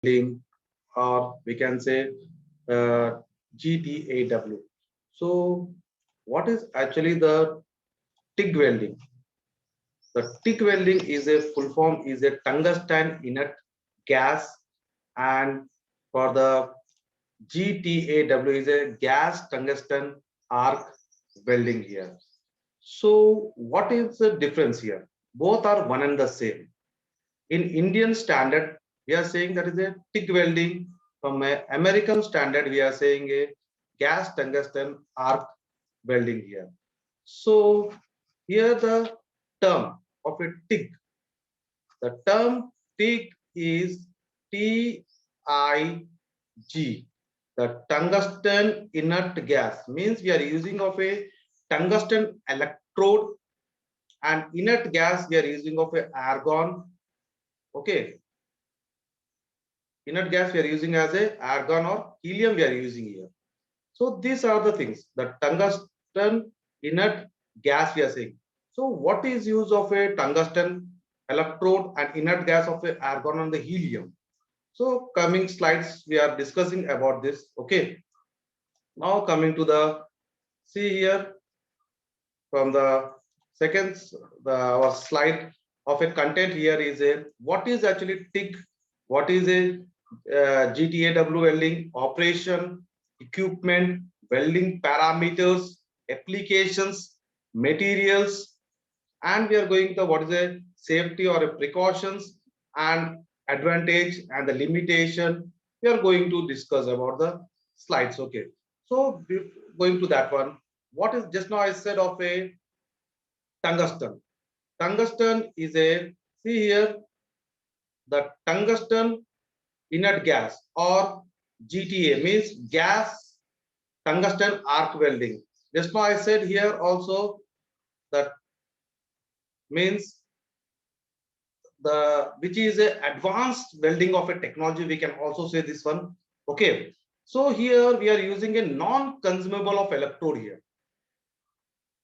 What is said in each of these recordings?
welding, or we can say uh, GTAW. So, what is actually the TIG welding? The TIG welding is a full form is a tungsten inert gas, and for the GTAW is a gas tungsten arc welding here. So, what is the difference here? Both are one and the same. In Indian standard, we are saying that is a TIG welding. From a American standard, we are saying a gas tungsten arc welding here. So here the term of a TIG. The term TIG is TIG. The tungsten inert gas means we are using of a tungsten electrode, and inert gas we are using of a argon. Okay, inert gas we are using as a argon or helium we are using here. So these are the things, the tungsten inert gas we are saying. So what is use of a tungsten electrode and inert gas of a argon and the helium? So coming slides we are discussing about this. Okay, now coming to the, see here from the second our slide of a content here is a what is actually TIG, what is a GTAW welding, operation, equipment, welding parameters, applications, materials, and we are going to what is a safety or a precautions and advantage and the limitation. We are going to discuss about the slides. Okay, so going to that one, what is just now I said of a tungsten. Tungsten is a, see here, the tungsten inert gas or GTA means gas tungsten arc welding. Just now I said here also that means the which is a advanced welding of a technology, we can also say this one. Okay, so here we are using a non-consumable of electrode here.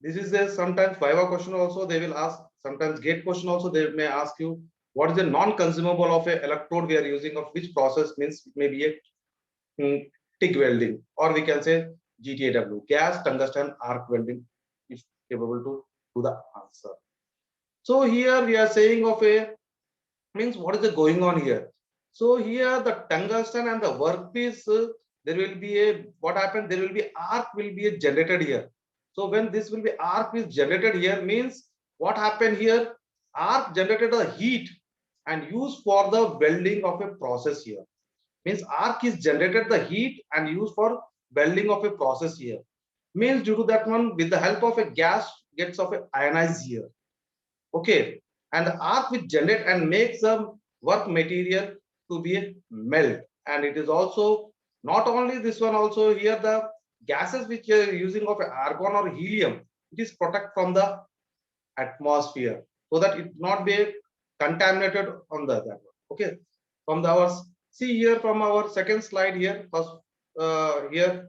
This is a sometimes Viva question also they will ask, sometimes gate question also they may ask you what is the non-consumable of a electrode we are using of which process, means it may be a TIG welding or we can say GTAW, gas tungsten arc welding, is capable to do the answer. So here we are saying of a, means what is the going on here. So here the tungsten and the workpiece, there will be a, what happened, there will be arc will be generated here. So when this will be arc is generated here means what happened here, arc generated a heat and used for the welding of a process here. Means arc is generated the heat and used for welding of a process here. Means due to that one, with the help of a gas gets of a ionized here. Okay, and the arc will generate and make some work material to be a melt. And it is also not only this one, also here the gases which are using of argon or helium, it is protect from the atmosphere so that it not be contaminated on the that one. Okay, from the our, see here from our second slide here, first here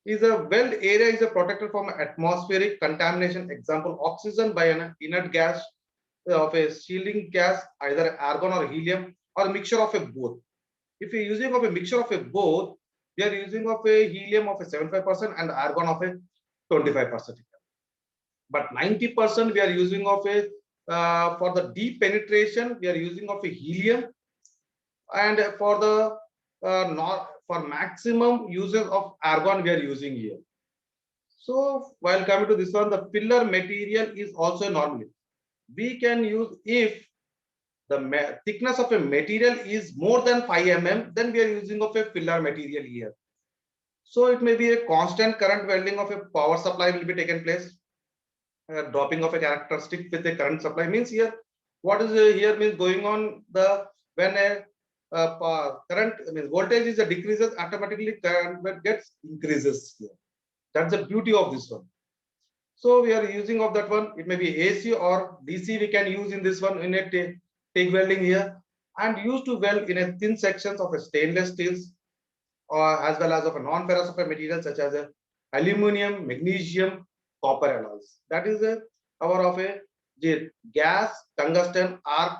is a weld area is a protected from atmospheric contamination. Example, oxygen by an inert gas of a shielding gas, either argon or helium or a mixture of a both. If you're using of a mixture of a both, we are using of a helium of a 75% and argon of a 25%. But 90% we are using of a for the deep penetration we are using of a helium, and for the not for maximum usage of argon we are using here. So while coming to this one, the filler material is also normally we can use if the thickness of a material is more than 5 mm, then we are using of a filler material here. So it may be a constant current welding of a power supply will be taken place. Dropping of a characteristic with a current supply means here what is here means going on the when a current means voltage is a decreases, automatically current gets increases here. That's the beauty of this one. So we are using of that one. It may be AC or DC. We can use in this one in a TIG welding here, and used to weld in a thin sections of a stainless steels, or as well as of a non-ferrous of a material such as a aluminum, magnesium, copper alloys. That is a power of a gas tungsten arc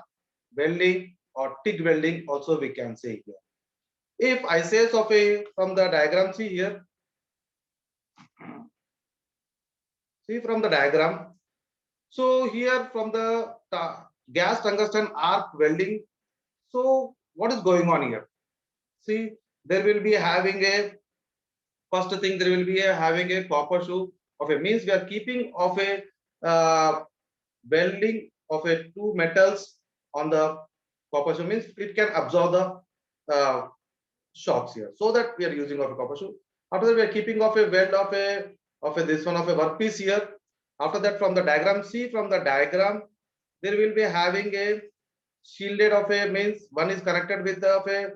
welding or TIG welding. Also we can say here. If I say of a from the diagram, see here, see from the diagram. So here from the gas tungsten arc welding. So what is going on here? See, there will be having a first thing, there will be having a copper shoe of a means we are keeping of a welding of a two metals on the copper shoe means it can absorb the shocks here. So that we are using of a copper shoe. After that, we are keeping of a weld of a this one of a workpiece here. After that, from the diagram, see from the diagram, there will be having a shielded of a means one is connected with of a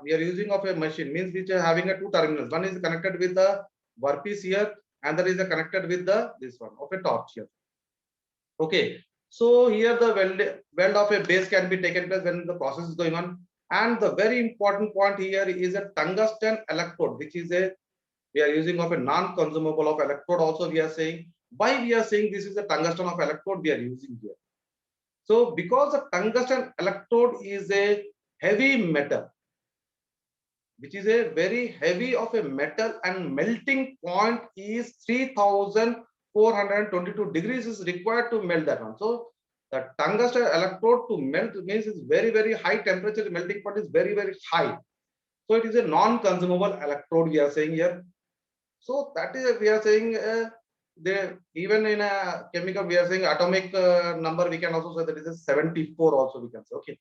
we are using of a machine means which are having a two terminals. One is connected with the workpiece here, and that is connected with the this one of a torch here. Okay, so here the weld of a base can be taken place when the process is going on. And the very important point here is a tungsten electrode, which is a we are using of a non-consumable of electrode. Also, we are saying why we are saying this is a tungsten of electrode we are using here. So, because the tungsten electrode is a heavy metal, which is a very heavy of a metal, and melting point is 3422 degrees is required to melt that one. So the tungsten electrode to melt means is very high temperature, melting point is very high. So it is a non-consumable electrode we are saying here. So that is we are saying they even in a chemical we are saying atomic number we can also say that is a 74 also we can say. Okay.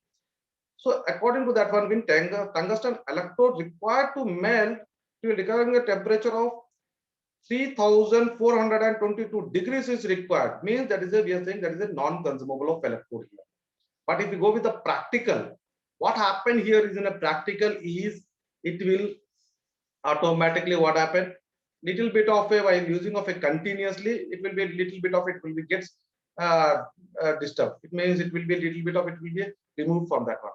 So according to that one, when tungsten electrode required to melt to requiring a temperature of 3422 degrees is required. Means that is a we are saying that is a non-consumable of electrode here. But if you go with the practical, what happened here is in a practical is it will automatically what happened little bit of a while using of a continuously it will be little bit of it will be gets disturbed. It means it will be a little bit of it will be removed from that one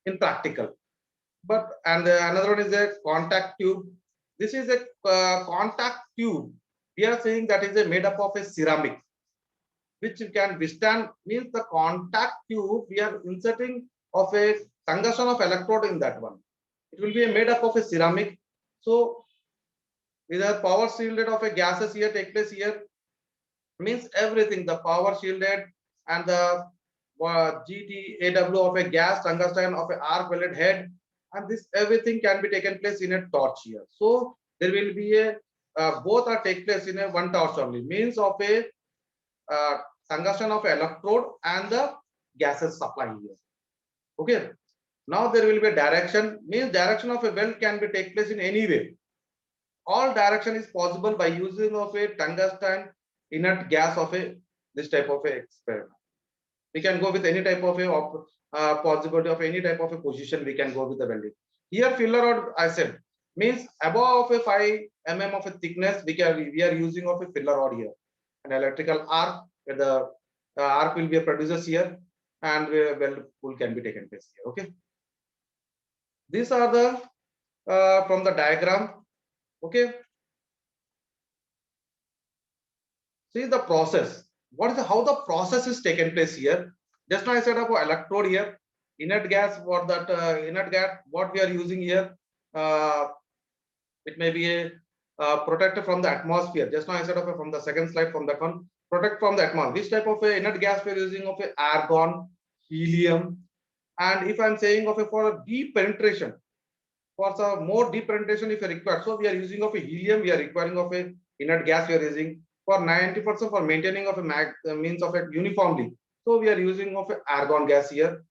in practical. But and another one is a contact tube. This is a contact tube. We are saying that is a made up of a ceramic which can withstand means the contact tube we are inserting of a tungsten of electrode in that one. It will be made up of a ceramic. So with a power shielded of a gases here take place here means everything the power shielded and the GTAW of a gas tungsten of a arc welded head, and this everything can be taken place in a torch here. So there will be a both are take place in a one torch only means of a tungsten of electrode and the gases supply here. Okay. Now there will be a direction means direction of a weld can be take place in any way. All direction is possible by using of a tungsten inert gas of a this type of a experiment. We can go with any type of a possibility of any type of a position we can go with the welding. Here filler rod I said means above of a 5 mm of a thickness we are using of a filler rod here. An electrical arc where the arc will be a produces here and weld pull can be taken place here. Okay. These are the from the diagram. Okay. See the process. What is how the process is taken place here? Just now I said about electrode here, inert gas. What that inert gas? What we are using here? It may be a protector from the atmosphere. Just now I said from the second slide from that one. Protect from the atmosphere. Which type of a inert gas we are using of a argon, helium, and if I am saying of a for deep penetration, for some more deep penetration if required. So we are using of a helium. We are requiring of a inert gas. We are using for 90% for maintaining of a means of it uniformly. So we are using of a argon gas here.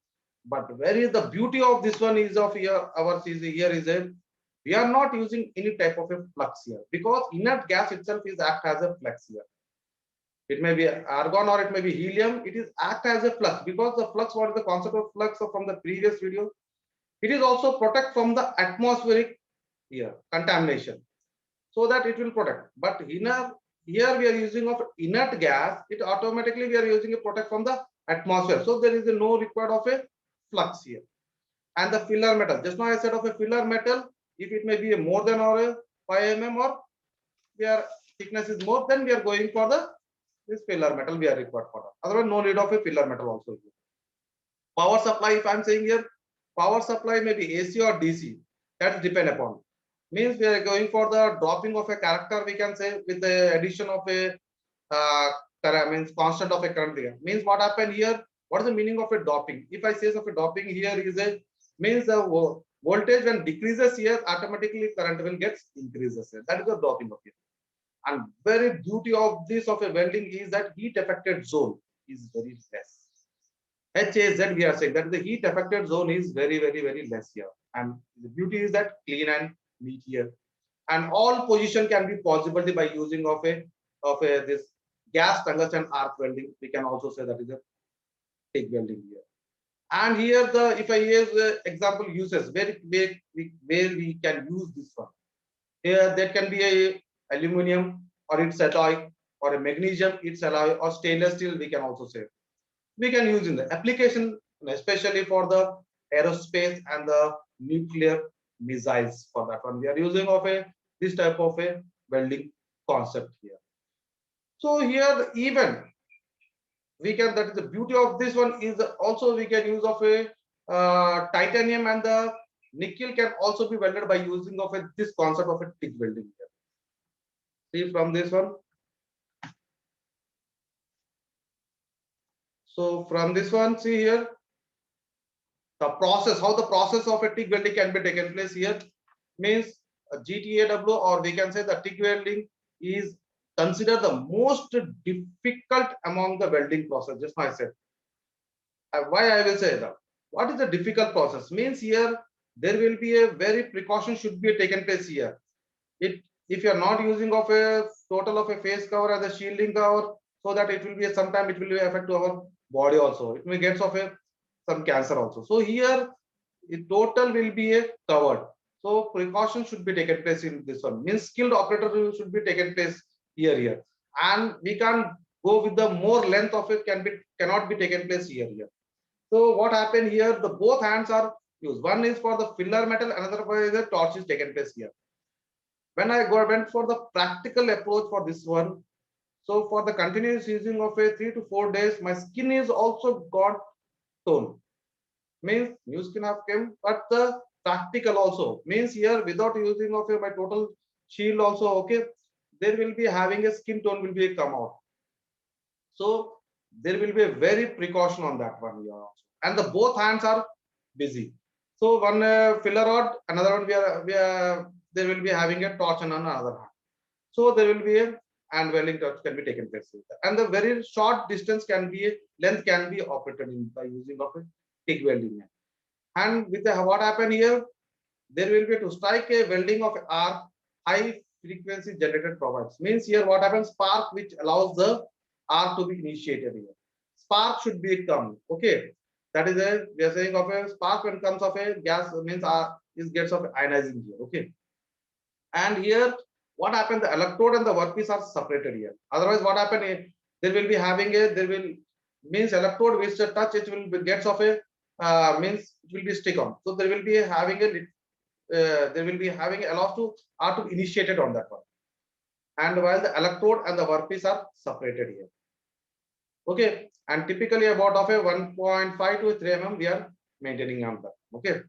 But where is the beauty of this one is of here ours is here is a we are not using any type of a flux here because inert gas itself is act as a flux here. It may be argon or it may be helium. It is act as a flux because the flux, what is the concept of flux from the previous video? It is also protect from the atmospheric here contamination so that it will protect. But here we are using of inert gas, it automatically we are using a protect from the atmosphere. So there is no required of a flux here. And the filler metal, just now I said of a filler metal, if it may be a more than or a 5 mm or we are thickness is more, then we are going for the this filler metal we are required for that. Otherwise no need of a filler metal also here. Power supply, if I am saying here, power supply may be AC or DC. That depend upon. Means we are going for the dropping of a character, we can say, with the addition of a means constant of a current here. Means what happened here? What is the meaning of a doping? If I say of a doping here is a means the voltage when decreases here, automatically current will get increases here. That is the doping of it. And very beauty of this of a welding is that heat affected zone is very less. HAZ we are saying that the heat affected zone is very less here. And the beauty is that clean and neat here. And all position can be possible by using of a this gas tungsten arc welding. We can also say that is a TIG welding here. And here the if I use example uses where we can use this one. Here that can be a aluminum or its alloy or a magnesium its alloy or stainless steel we can also say. We can use in the application especially for the aerospace and the nuclear missiles. For that one we are using of a this type of a welding concept here. So here even we can, that is the beauty of this one is also we can use of a titanium, and the nickel can also be welded by using of a this concept of a TIG welding here. See from this one. So from this one, see here the process, how the process of a TIG welding can be taken place here. Means GTAW, or we can say the TIG welding is considered the most difficult among the welding process. Just I said. Why I will say that? What is the difficult process? Means here there will be a very precaution should be taken place here. If you are not using of a total of a face cover as a shielding cover, so that it will be sometime it will be affect to our body also. It may get of a some cancer also. So here it total will be a covered. So precaution should be taken place in this one. Means skilled operator should be taken place here. And we can go with the more length of it cannot be taken place here. So what happened here? The both hands are used. One is for the filler metal, another for the torch is taken place here. When I went for the practical approach for this one, so for the continuous using of a 3 to 4 days, my skin is also got tone. Means new skin have came, but the practical also means here without using of my total shield also, okay, there will be having a skin tone will be come out. So there will be a very precaution on that one here also. And the both hands are busy. So one filler rod, another one we are there will be having a torch on another hand. So there will be a and welding torch can be taken place with that. And the very short distance can be length can be operated in by using of a TIG welding. And with the what happened here, there will be to strike a welding of arc high frequency generated provides. Means here what happens, spark which allows the arc to be initiated here. Spark should be come. Okay. That is a we are saying of a spark when comes of a gas means is gets of ionizing here. Okay. And here what happened, the electrode and the workpiece are separated here. Otherwise what happened, there will be having a there will means electrode which touch it will be gets of a means it will be stick on. So there will be having a there will be having allows to are to initiated on that one. And while the electrode and the workpiece are separated here. Okay, and typically about of a 1.5 to 3 mm we are maintaining on that. Okay,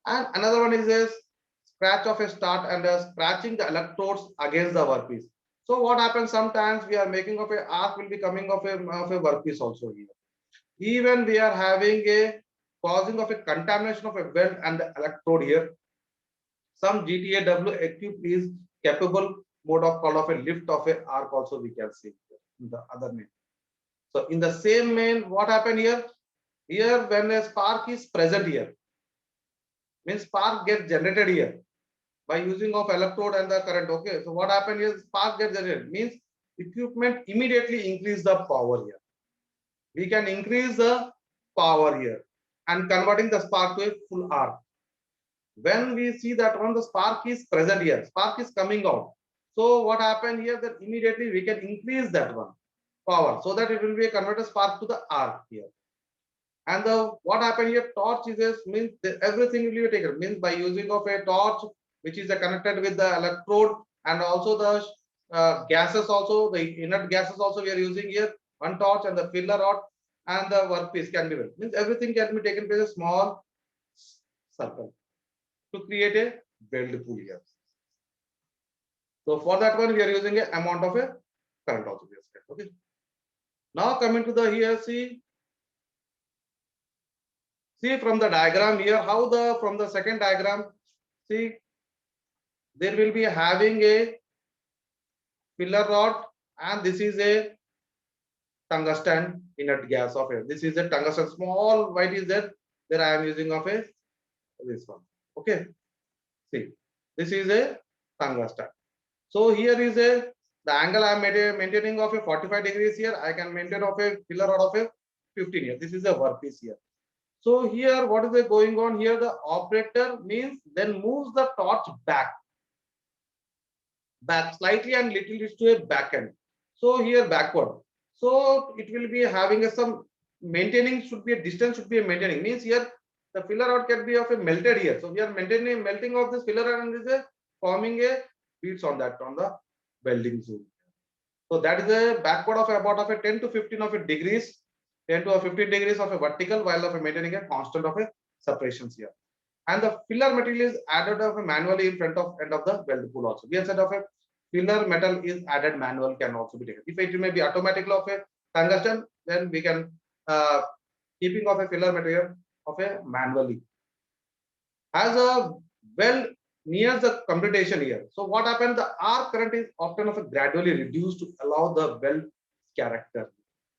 and another one is a scratch of a start and scratching the electrodes against the workpiece. So what happens sometimes we are making of a arc will be coming of a workpiece also here. Even we are having a causing of a contamination of a weld and the electrode here. Some GTAW equipped is capable mode of call of a lift of a arc also we can see in the other name. So in the same main, what happened here? Here when a spark is present here, means spark gets generated here by using of electrode and the current. Okay, so what happened here? Spark gets generated means equipment immediately increase the power here. We can increase the power here and converting the spark to a full arc. When we see that when the spark is present here, spark is coming out. So what happened here, that immediately we can increase that one power so that it will be a converted spark to the arc here. And the what happened here, torch is a means everything will be taken means by using of a torch which is connected with the electrode, and also the gases also, the inert gases also we are using here, one torch and the filler rod and the workpiece can be built. Means everything can be taken place a small circle. to create a weld pool here. So for that one, we are using a amount of a current also. Okay. Now coming to the here, see from the diagram here, how the from the second diagram, see there will be having a pillar rod, and this is a tungsten inert gas of air. This is a tungsten small white is there. There I am using of a this one. Okay. See, this is a tungsten. So here is a the angle I am maintaining of a 45 degrees here. I can maintain of a pillar rod of a 15 here. This is a workpiece here. So here, what is going on here? The operator means then moves the torch back slightly and little bit to a back end. So here backward. So it will be having some maintaining should be a distance should be a maintaining means here the filler rod can be of a melted here. So we are maintaining melting of this filler rod and this is forming a beads on that on the welding zone. So that is a backward of about of a 10 to 15 of a degrees, 10 to 15 degrees of a vertical while of a maintaining a constant of a separations here. And the filler material is added of a manually in front of end of the weld pool also. We have said of a filler metal is added manual can also be taken. If it may be automatic of a tungsten, then we can keeping of a filler material of a manually. As a well near the computation here. So what happens? The arc current is often of a gradually reduced to allow the weld character.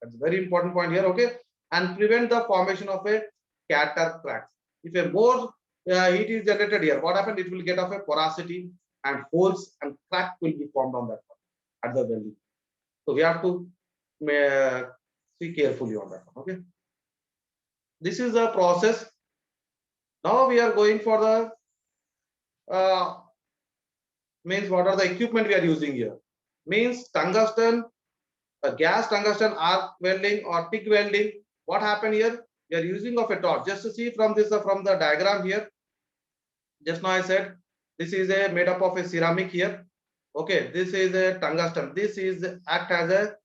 That's a very important point here. Okay, and prevent the formation of a scatter cracks. If a more heat is generated here, what happens? It will get of a porosity and holes and crack will be formed on that one at the welding. So we have to see carefully on that one. Okay, this is the process. Now we are going for the means what are the equipment we are using here? Means tungsten, gas tungsten arc welding or TIG welding. What happened here? We are using of a torch. Just to see from this from the diagram here. Just now I said this is a made up of a ceramic here. Okay, this is a tungsten. This is act as a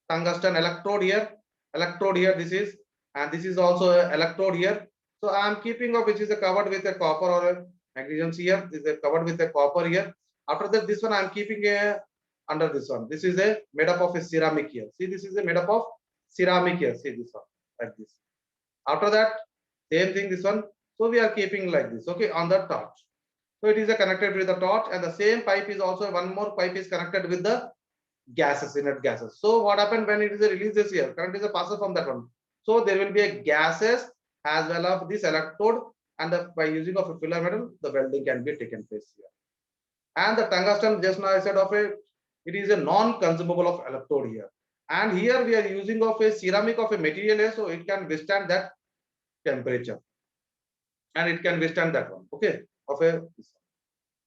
tungsten electrode here. Electrode here. This is and this is also a electrode here. So I am keeping of which is covered with a copper or a magnesium here. This is covered with a copper here. After that, this one I am keeping a under this one. This is a made up of a ceramic here. See, this is a made up of ceramic here. See this one like this. After that, same thing this one. So we are keeping like this. Okay, on the torch. So it is a connected with the torch, and the same pipe is also one more pipe is connected with the gases, inert gases. So what happened when it is a releases here? Current is a passes from that one. So there will be a gases as well as this electrode, and by using of a filler metal, the welding can be taken place here. And the tungsten, just now I said of a, it is a non-consumable of electrode here. And here we are using of a ceramic of a material here, so it can withstand that temperature, and it can withstand that one. Okay, of a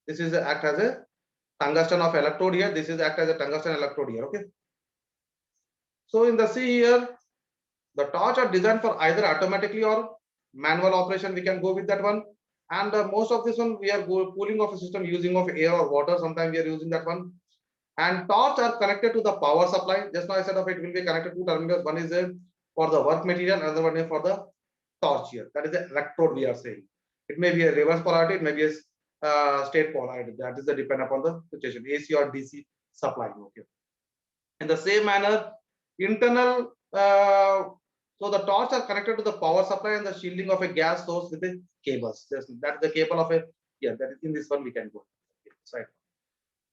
this is a, act as a tungsten of electrode here. This is act as a tungsten electrode here. Okay. So in the C here, the torch are designed for either automatically or manual operation. We can go with that one. And most of this one we are cooling of a system using of air or water. Sometimes we are using that one. And torch are connected to the power supply. Just now I said of it will be connected to terminals. One is for the work material, another one is for the torch here. That is the electrode we are saying. It may be a reverse polarity, it may be a state polarity. That is the depend upon the situation, AC or DC supply. Okay. In the same manner, internal. So the torch are connected to the power supply and the shielding of a gas source with the cables. That's the cable of a that is in this one we can go. Right.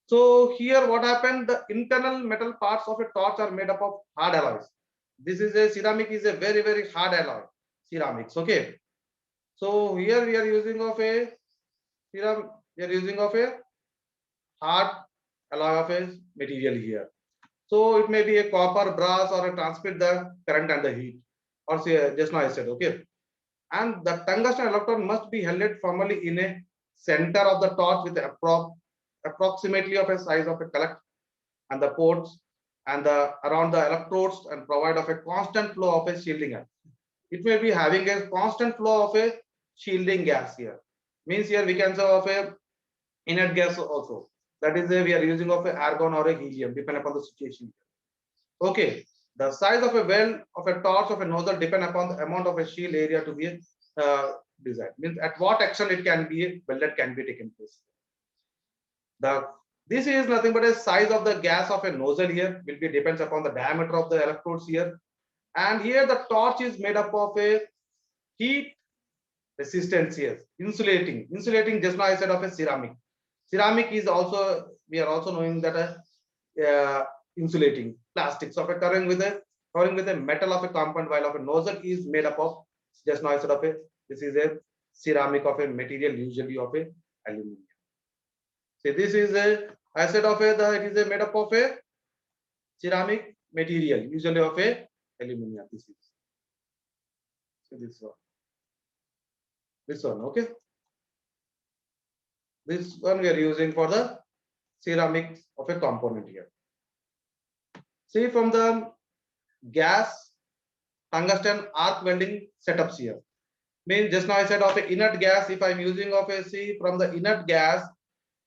So here what happened? The internal metal parts of a torch are made up of hard alloys. This is a ceramic is a very hard alloy. Ceramics. Okay. So here we are using of a ceramic. We are using of a hard alloy of a material here. So it may be a copper, brass, or a transmit the current and the heat. Or say just now I said, okay. And the tungsten electrode must be held firmly in a center of the torch with approximately of a size of a collect and the ports and the around the electrodes and provide of a constant flow of a shielding gas. It may be having a constant flow of a shielding gas here. Means here we can say of a inert gas also. That is we are using of a argon or a helium depending upon the situation. Okay. The size of a well of a torch of a nozzle depend upon the amount of a shield area to be design. Means at what action it can be welded can be taken place. This is nothing but a size of the gas of a nozzle here will be depends upon the diameter of the electrodes here. And here the torch is made up of a heat resistance here, insulating just now I said of a ceramic. Ceramic is also, we are also knowing that insulating plastics of a covering with a metal of a compound, while of a nozzle is made up of just now I said of a, this is a ceramic of a material usually of a aluminum. See, this is a, I said of a, it is a made up of a ceramic material usually of a aluminum. This is, so this one, okay. This one we are using for the ceramics of a component here. See, from the gas tungsten arc welding setups here, means just now I said of a inert gas, if I'm using of a, see, from the inert gas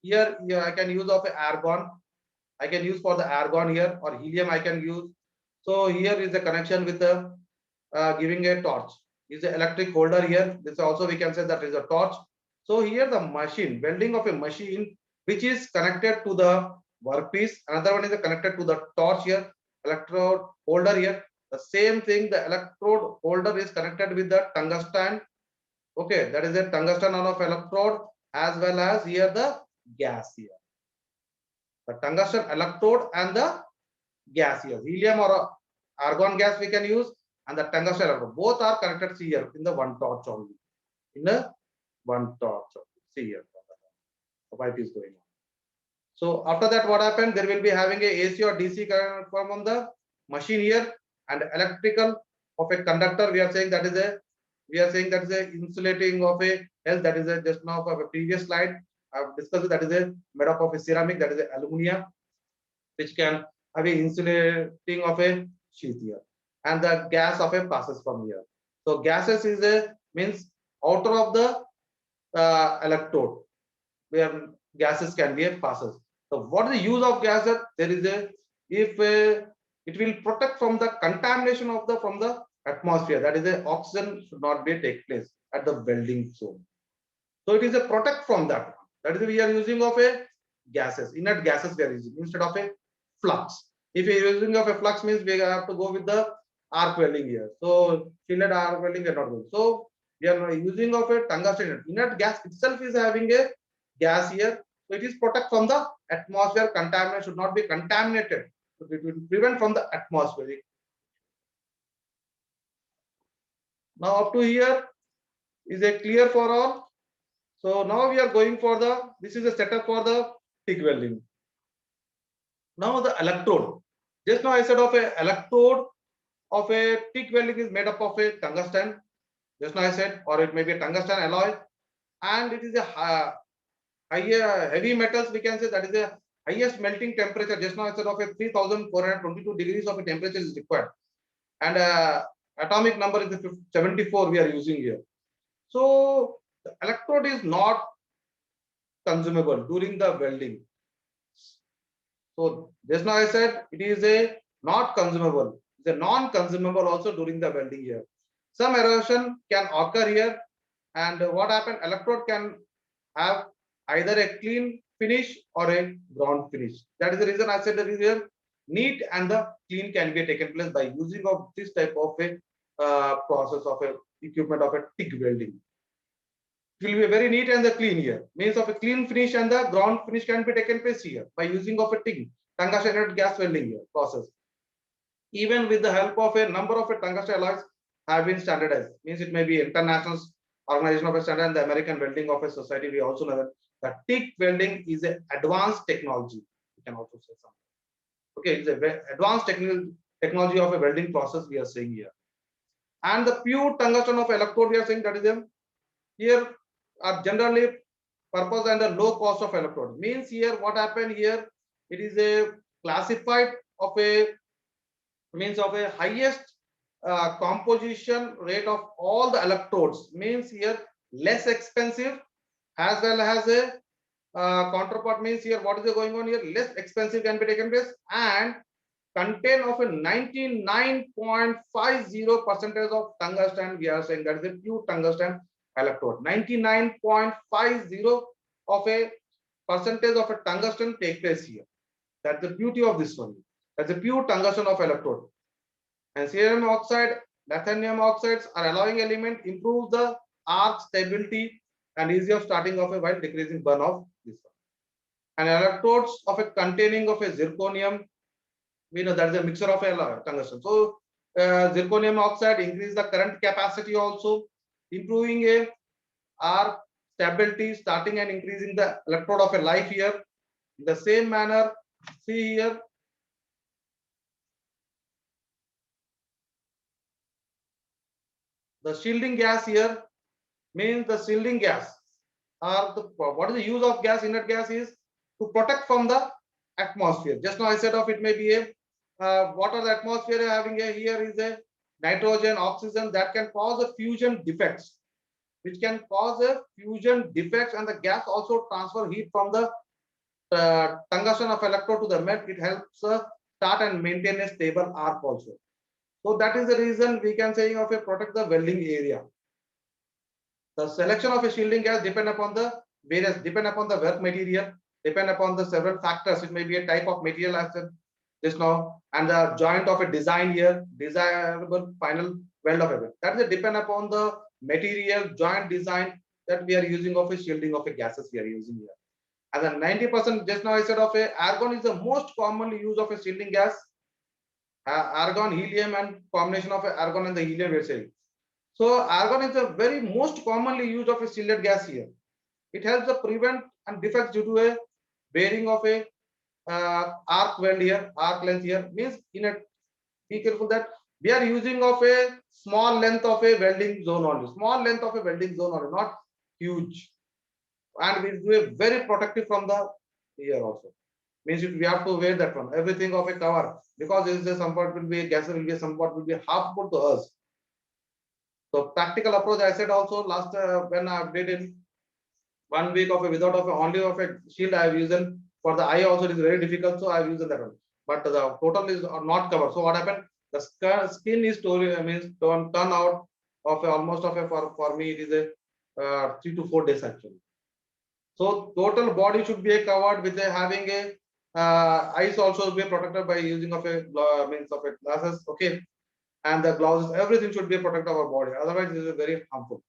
here I can use of a argon, I can use for the argon here, or helium I can use. So here is the connection with the giving a torch, is the electric holder here. This also we can say that is a torch. So here the machine, welding of a machine which is connected to the workpiece, another one is connected to the torch here, electrode holder here. The same thing, the electrode holder is connected with the tungsten. Okay, that is a tungsten on of electrode, as well as here the gas here. The tungsten electrode and the gas here, helium or argon gas we can use, and the tungsten electrode, both are connected here in the one torch only. In the one torch, see here, the pipe is going on. So after that, what happened? There will be having a AC or DC current from the machine here, and electrical of a conductor. We are saying that is a, we are saying that is a insulating of a health. That is a just now of a previous slide I've discussed. That is a made up of a ceramic, that is a aluminium, which can have a insulating of a sheath here, and the gas of a passes from here. So gases is a means outer of the electrode where gases can be a passes. So what is the use of gases? There is a, if it will protect from the contamination of the from the atmosphere, that is a oxygen should not be take place at the welding zone. So it is a protect from that. That is we are using of a gases, inert gases we are using instead of a flux. If you are using of a flux means we have to go with the arc welding here. So shielded arc welding are not good. So we are using of a tungsten. Inert gas itself is having a gas here. So it is protect from the atmosphere. Contaminant should not be contaminated. So it will prevent from the atmosphere. Now up to here is a clear for all. So now we are going for the, this is a setup for the TIG welding. Now the electrode. Just now I said of a electrode of a TIG welding is made up of a tungsten. Just now I said, or it may be a tungsten alloy, and it is a higher heavy metals. We can say that is a highest melting temperature. Just now I said of a 3422 degrees of a temperature is required, and atomic number is 74 we are using here. So the electrode is not consumable during the welding. So just now I said it is a not consumable. It's a non-consumable also during the welding here. Some erosion can occur here, and what happened? Electrode can have either a clean finish or a ground finish. That is the reason I said that here neat and the clean can be taken place by using of this type of a process of a equipment of a TIG welding. It will be very neat and the clean here. Means of a clean finish and the ground finish can be taken place here by using of a TIG, tungsten inert gas welding here process. Even with the help of a number of tungsten alloys have been standardized. Means it may be international organization of a standard and the American Welding of a Society. We also know that TIG welding is an advanced technology. We can also say something. Okay, it's a advanced technology of a welding process we are saying here. And the pure tungsten of electrode we are saying that is a, here are generally purpose and the low cost of electrode. Means here what happened here, it is a classified of a means of a highest composition rate of all the electrodes. Means here less expensive, as well as a counterpart. Means here what is going on here, less expensive can be taken place and contain of a 99.50% of tungsten. We are saying that is a pure tungsten electrode. 99.50 of a percentage of a tungsten take place here. That's the beauty of this one. That's a pure tungsten of electrode. And cerium oxide, lanthanum oxides are allowing element improve the arc stability and easy of starting of a while decreasing burn of this one. And electrodes of a containing of a zirconium, we know that is a mixture of a tungsten. So zirconium oxide increase the current capacity also, improving a arc stability, starting and increasing the electrode of a life here. In the same manner, see here, the shielding gas here means the shielding gas or the what is the use of gas, inert gas is to protect from the atmosphere. Just now I said of it may be a what are the atmosphere having a here is a nitrogen, oxygen that can cause a fusion defects, which can cause a fusion defects, and the gas also transfer heat from the tungsten of electrode to the met. It helps start and maintain a stable arc also. So that is the reason we can say of a protect the welding area. The selection of a shielding gas depend upon the various, depend upon the work material, depend upon the several factors. It may be a type of material as this now, and the joint of a design here, desirable final weld of it. That is depend upon the material joint design that we are using of a shielding of a gases we are using here. And then 90%, just now I said of a argon is the most commonly used of a shielding gas. Argon, helium, and combination of argon and the helium we're saying. So argon is the very most commonly used of a shielded gas here. It helps to prevent and defects due to a bearing of a arc weld here, arc length here. Means in a, be careful that we are using of a small length of a welding zone only, small length of a welding zone only, not huge. And we do a very protective from the here also. Means we have to wear that one, everything of a cover, because there is a somewhat will be a gas will be somewhat will be harmful to us. So practical approach, I said also last when I updated 1 week of a without of a only of a shield I have used for the eye also it is very difficult, so I have used that one. But the total is not covered. So what happened? The skin is means turn out of a, almost of a for me it is a 3 to 4 days actually. So total body should be covered with a having a eyes also be protected by using of a means of a glasses, okay, and the gloves, everything should be protect our body. Otherwise, this is very harmful.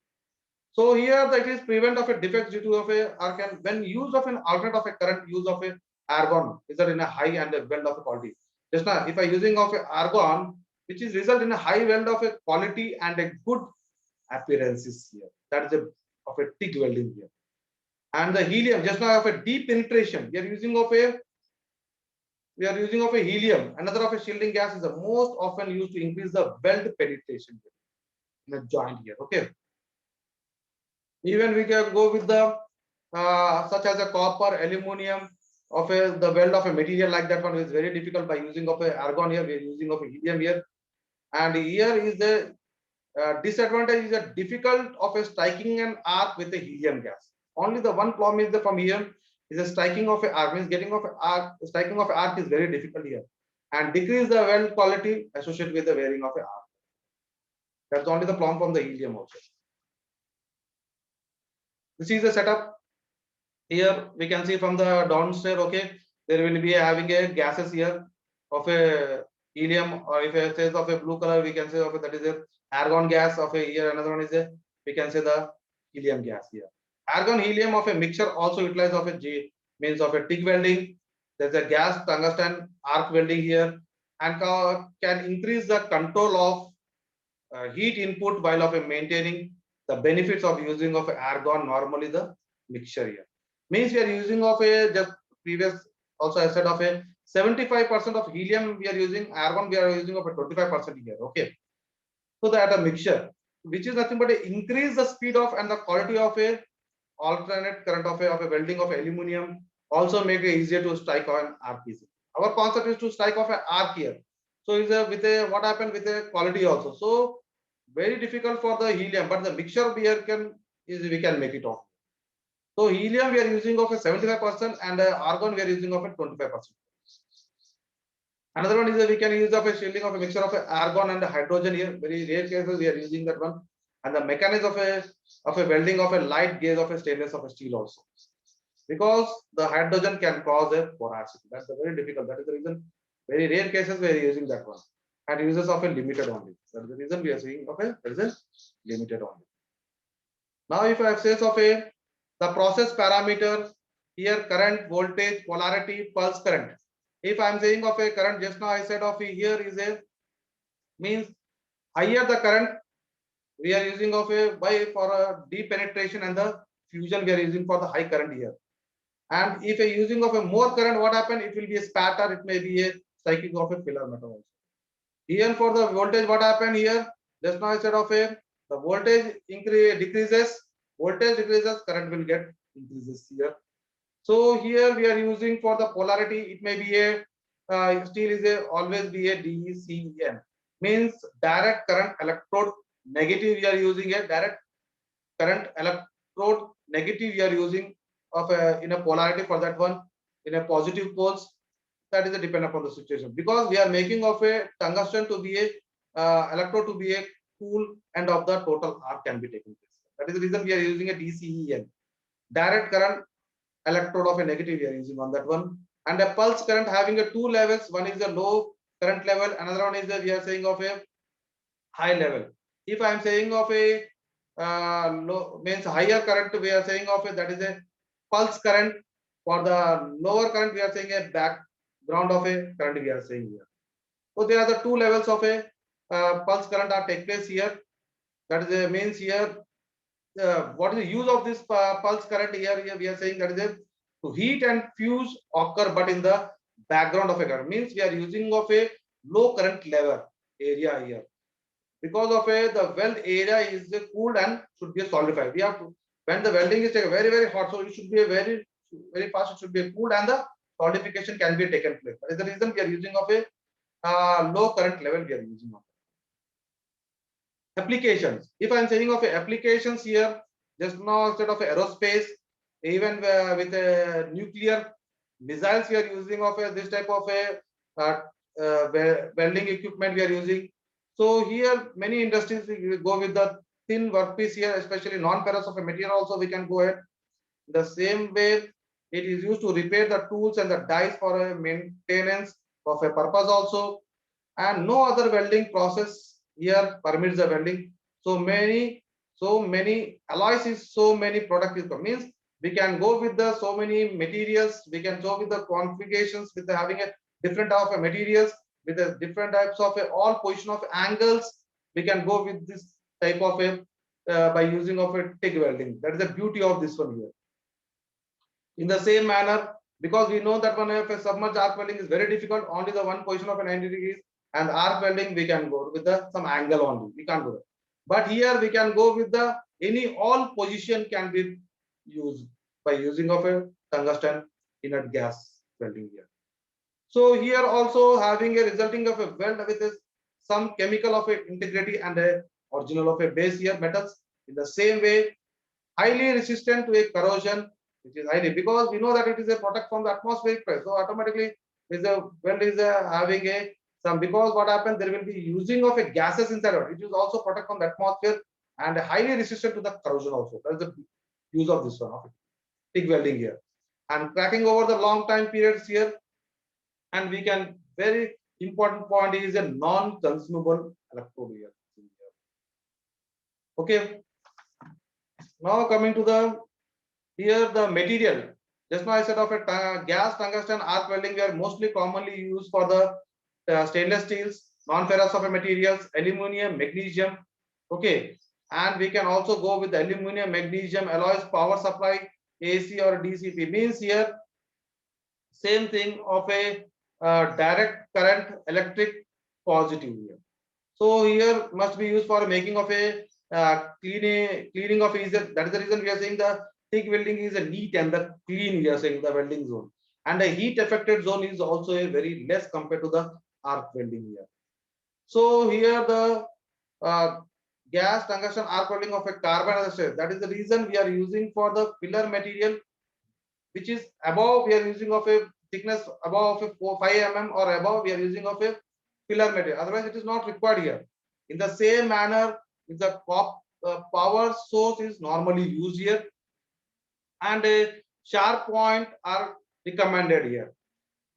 So here that is prevent of a defects due to of a argon when use of an alternate of a current use of a argon is that in a high and a weld of a quality. Just now, if I using of a argon, which is result in a high weld of a quality and a good appearances here. That is a of a TIG welding here. And the helium, just now of a deep penetration, we are using of a helium. Another of a shielding gas is the most often used to increase the weld penetration in a joint here. Okay. Even we can go with the such as a copper, aluminum of a the weld of a material like that one is very difficult by using of a argon here. We are using of a helium here, and here is the disadvantage is a difficult of a striking an arc with a helium gas. Only the one problem is the from here is a striking of a arc, means getting of a arc, striking of a arc is very difficult here, and decrease the weld quality associated with the wearing of a arc. That's only the problem from the helium also. This is the setup. Here we can see from the downstairs, okay, there will be having a gases here of a helium, or if it says of a blue color, we can say of a, that is a argon gas of a here. Another one is a, we can say the helium gas here. Argon helium of a mixture also utilized of a G means of a TIG welding. There's a gas tungsten arc welding here, and can increase the control of heat input while of a maintaining the benefits of using of a argon normally the mixture here. Means we are using of a just previous also I said of a 75% of helium we are using, argon we are using of a 25% here. Okay. So that a mixture which is nothing but a increase the speed of and the quality of a alternate current of a welding of aluminum, also make it easier to strike on arc easy. Our concept is to strike off an arc here. So is a with a what happened with a quality also. So very difficult for the helium, but the mixture here can is we can make it off. So helium we are using of a 75% and argon we are using of a 25%. Another one is that we can use of a shielding of a mixture of argon and hydrogen here. Very rare cases we are using that one. and the mechanism of a welding of a light gauge of a stainless of a steel also, because the hydrogen can cause a porosity. That's a very difficult. That is the reason very rare cases we are using that one, and uses of a limited only. That is the reason we are saying of a there is a limited only. Now, if I have says of a the process parameter here, current, voltage, polarity, pulse current. If I am saying of a current, just now I said of a here is a means higher the current we are using of a by for a deep penetration, and the fusion we are using for the high current here. And if a using of a more current, what happen? It will be a spatter. It may be a cycling of a filler metal also. Here for the voltage, what happened here? Just now I said of a the voltage decreases, voltage decreases, current will get increases here. So here we are using for the polarity. It may be a steel is a always be a DCN, means direct current electrode negative. We are using a direct current electrode negative. We are using of a in a polarity for that one in a positive poles. That is a depend upon the situation, because we are making of a tungsten to be a electrode to be a cool end of the total arc can be taken place. That is the reason we are using a DCEN, direct current electrode of a negative we are using on that one. And a pulse current having a two levels. One is a low current level, another one is a we are saying of a high level. If I am saying of a low means higher current, we are saying of a that is a pulse current. For the lower current, we are saying a background of a current we are saying here. So there are the two levels of a pulse current are take place here. That is a means here. What is the use of this pulse current here? Here we are saying that is a to heat and fuse occur, but in the background of a current, means we are using of a low current level area here, because of a the weld area is cooled and should be solidified. We have to when the welding is taken very hot, so it should be a very fast. It should be cooled and the solidification can be taken place. That is the reason we are using of a low current level we are using of. Applications. If I am saying of applications here, just now instead of aerospace, even with nuclear missiles, we are using of this type of welding equipment we are using. So here many industries will go with the thin workpiece here, especially non-ferrous of a material also we can go ahead. The same way it is used to repair the tools and the dies for a maintenance of a purpose also. And no other welding process here permits the welding. So many alloys is so many product is means we can go with the so many materials. We can go with the configurations with the having a different type of materials with the different types of all position of angles. We can go with this type of a by using of a TIG welding. That is the beauty of this one here. In the same manner, because we know that one of a submerged arc welding is very difficult, only the one position of a 90 degrees, and arc welding we can go with the some angle only. We can't go there. But here we can go with the any all position can be used by using of a tungsten inert gas welding here. So here also having a resulting of a weld with some chemical of a integrity and a original of a base here metals. In the same way, highly resistant to a corrosion, which is highly, because we know that it is a product from the atmospheric pressure. So automatically is a weld is having a some, because what happens there will be using of a gases inside it. It is also product from the atmosphere and highly resistant to the corrosion also. That is the use of this one of TIG welding here, and cracking over the long time periods here. And we can very important point is a non-consumable electrode here. Okay. Now coming to the here the material. Just now I said of a gas tungsten arc welding, we are mostly commonly used for the stainless steels, non-ferrous of a materials, aluminum, magnesium. Okay, and we can also go with the aluminum, magnesium alloys, power supply, AC or DCP. Means here same thing of a direct current electric positive here. So here must be used for making of a cleaning of is that is the reason we are saying the TIG welding is a neat and the clean we are saying the welding zone, and the heat affected zone is also a very less compared to the arc welding here. So here the gas tungsten arc welding of a carbon, as I said, that is the reason we are using for the filler material which is above. We are using of a thickness above of a 5 mm or above. We are using of a filler material. Otherwise, it is not required here. In the same manner, if the power source is normally used here, and a sharp point are recommended here.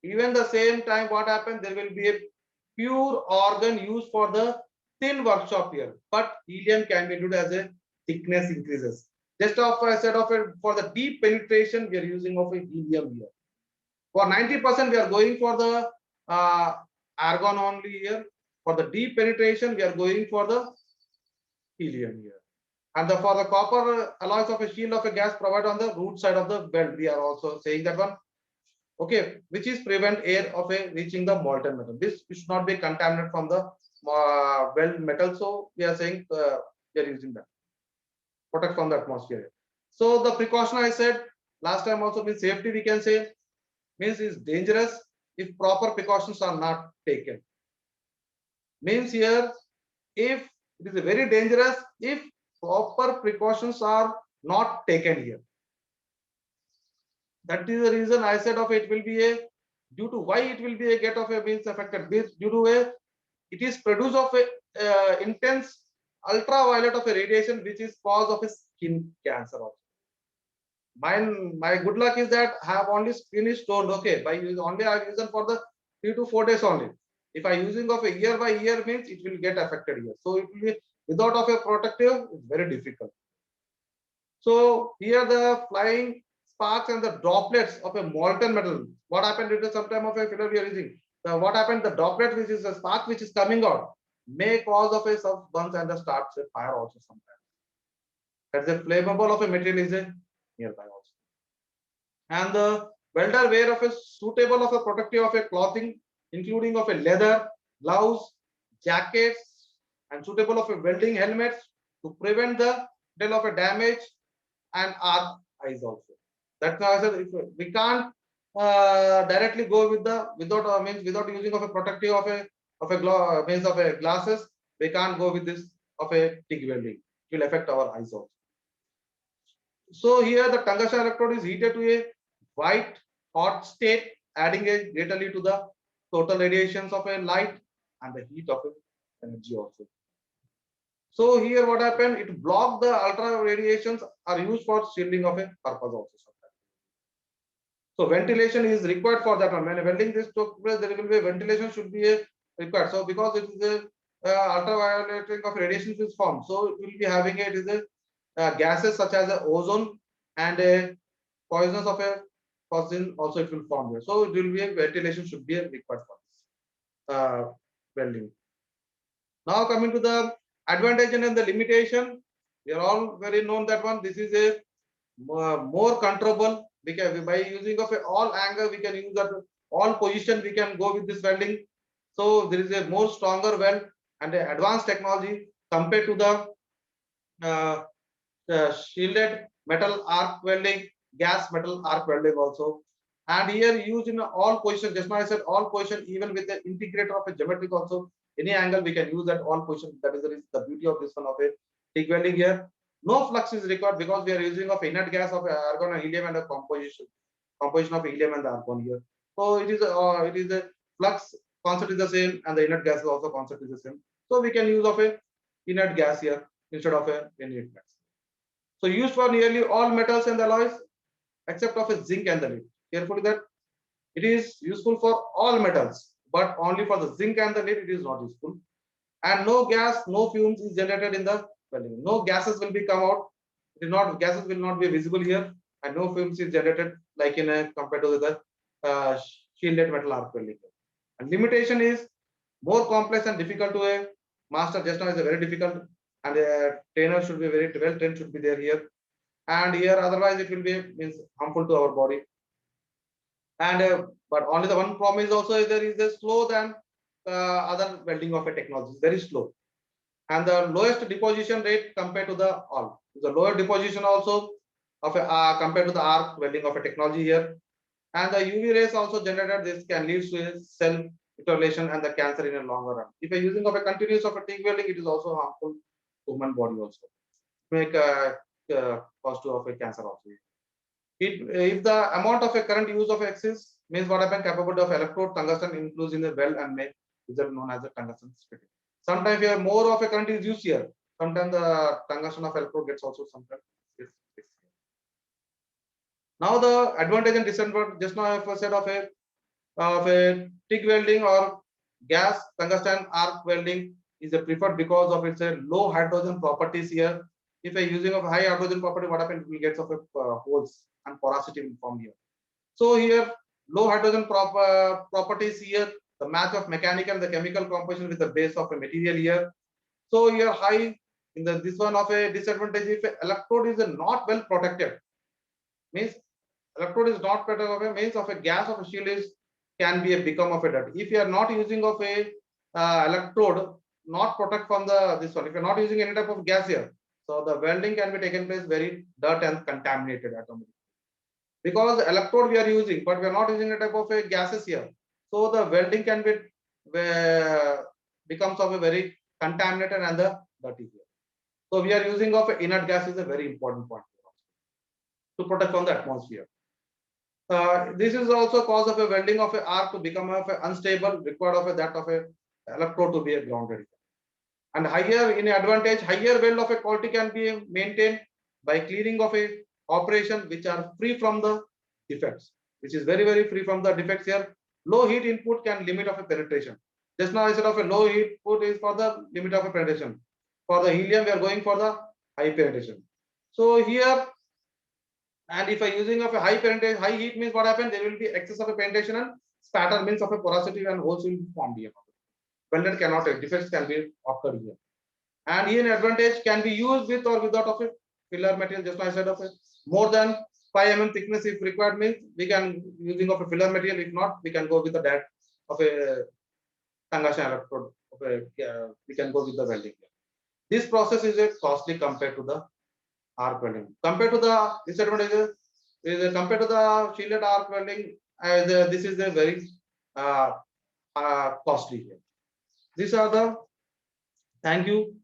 Even the same time, what happens? There will be a pure organ used for the thin workshop here, but helium can be used as a thickness increases. Just of I said of it for the deep penetration, we are using of a helium here. For 90%, we are going for the argon only here. For the deep penetration, we are going for the helium here. And for the copper alloys of a shield of a gas provided on the root side of the belt, we are also saying that one. Okay, which is prevent air of a reaching the molten metal. This should not be contaminated from the weld metal. So we are saying we are using that protect from the atmosphere. So the precaution I said last time also means safety. We can say means is dangerous if proper precautions are not taken. Means here if it is very dangerous if proper precautions are not taken here. That is the reason I said of it will be a due to why it will be a get of a means affected this due to a it is produce of a intense ultraviolet of a radiation which is cause of a skin cancer also. My good luck is that I have only skin is toned. Okay, by using only I use for the 3 to 4 days only. If I using of a year by year means it will get affected here. So it will be without of a protective, it's very difficult. So here the flying sparks and the droplets of a molten metal. What happened due to some time of a failure we are using? What happened? The droplet which is a spark which is coming out may cause of a sub burns and the starts a fire also sometimes. That's the flammable of a material is a nearby also. And the welder wear of a suitable of a protective of a clothing, including of a leather, gloves, jackets, and suitable of a welding helmets to prevent the del of a damage and our eyes also. That's why I said if we can't directly go with the without means without using of a protective of a means of a glasses, we can't go with this of a TIG welding. It will affect our eyes also. So here the tungsten electrode is heated to a white hot state, adding a greatly to the total radiations of a light and the heat of energy also. So here what happened? It blocked the ultra radiations are used for shielding of a purpose also sometimes. So ventilation is required for that one. When welding this took place, there will be ventilation should be a required. So because it is a ultraviolet of radiation is formed, so it will be having it is a gases such as a ozone and a poisons of a poison also it will form here. So it will be a ventilation should be required for this welding. Now coming to the advantage and the limitation, we are all very known that one. This is a more controllable because by using of a all angle we can use that all position we can go with this welding. So there is a more stronger weld and a advanced technology compared to the shielded metal arc welding, gas metal arc welding also. And here used in all position. Just now I said all position, even with the integrator of a geometric also. Any angle we can use that all position. That is the beauty of this one of a TIG welding here. No flux is required because we are using of inert gas of argon and helium and a composition of helium and the argon here. So it is a flux concept is the same and the inert gas is also concept is the same. So we can use of a inert gas here instead of a inert gas. So used for nearly all metals and alloys except of a zinc and the lead. Carefully that it is useful for all metals, but only for the zinc and the lead it is not useful. And no gas, no fumes is generated in the welding. No gases will be come out. It is not gases will not be visible here, and no fumes is generated like in a compared to the shielded metal arc welding. And limitation is more complex and difficult to a master. Just now is a very difficult, and a trainer should be very well trained should be there here. And here otherwise it will be means harmful to our body. And but only the one problem is also there is a slow than other welding of a technology, very slow, and the lowest deposition rate compared to the all. The lower deposition also of a, compared to the arc welding of a technology here, and the UV rays also generated. This can lead to a cell mutilation and the cancer in a longer run. If you're using of a continuous of a TIG welding, it is also harmful to human body also. Make cause to of a cancer also. If the amount of a current use of excess means what happen capability of electrode tungsten includes in the weld and make result known as a tungsten splitting. Sometimes here more of a current is used here. Sometimes the tungsten of electrode gets also sometimes. Now the advantage and disadvantage, just now I said of a TIG welding or gas tungsten arc welding is a preferred because of its low hydrogen properties here. If I using of high hydrogen property, what happens? We get of holes and porosity will form here. So here low hydrogen properties here, the match of mechanical and the chemical composition with the base of a material here. So here high in the this one of a disadvantage, if a electrode is not well protected, means electrode is not protected, means of a gas of a shield is can be a become of a dirt. If you are not using of a electrode, not protect from the this one. If you are not using any type of gas here, so the welding can be taken place very dirt and contaminated automatically. Because electrode we are using, but we are not using a type of a gases here. So the welding can be becomes of a very contaminated and the dirty here. So we are using of inert gas is a very important point to protect from the atmosphere. This is also cause of a welding of a arc to become of a unstable, required of a that of a electrode to be a grounded. And higher in advantage, higher weld of a quality can be maintained by clearing of a operation which are free from the defects, which is very free from the defects here. Low heat input can limit of a penetration. Just now I said of a low heat input is for the limit of a penetration. For the helium, we are going for the high penetration. So here, and if I using of a high penetration, high heat means what happens? There will be excess of a penetration and spatter means of a porosity and holes will be formed here. Welded cannot, defects can be occurred here. And here advantage can be used with or without of a filler material. Just I said of it, more than 5 mm thickness if required means we can using of a filler material. If not, we can go with the that of a tungsten electrode. We can go with the welding. This process is a costly compared to the arc welding. Compared to the disadvantages, is compared to the shielded arc welding, this is a very costly here. These are the thank you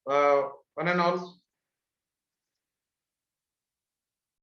one and all.